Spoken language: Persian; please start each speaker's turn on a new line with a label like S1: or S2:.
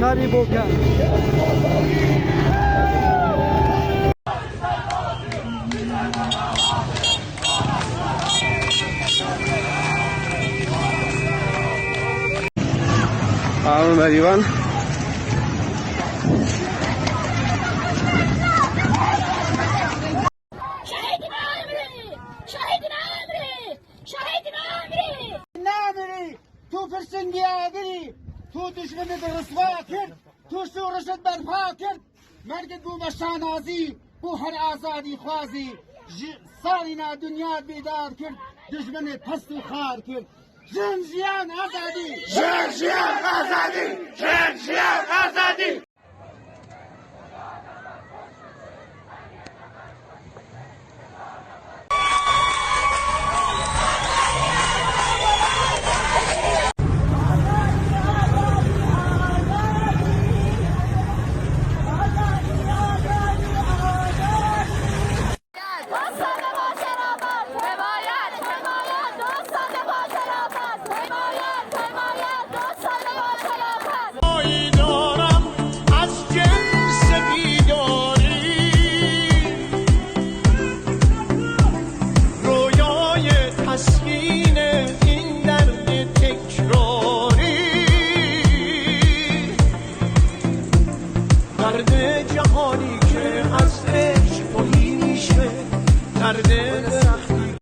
S1: کاری بکن. آمون دیوان
S2: تو فرسنگی آگری تو دشمن به رسوا کرد تو شورشت برپا کرد مرگ بو مشانازی بو هر آزادی خوازی سالینا دنیا بیدار کرد دشمن پست و خار کرد جنجیان آزادی
S3: جنجیان آزادی جنجیان آزادی
S4: درد جهانی که از عشق توهی میشه درد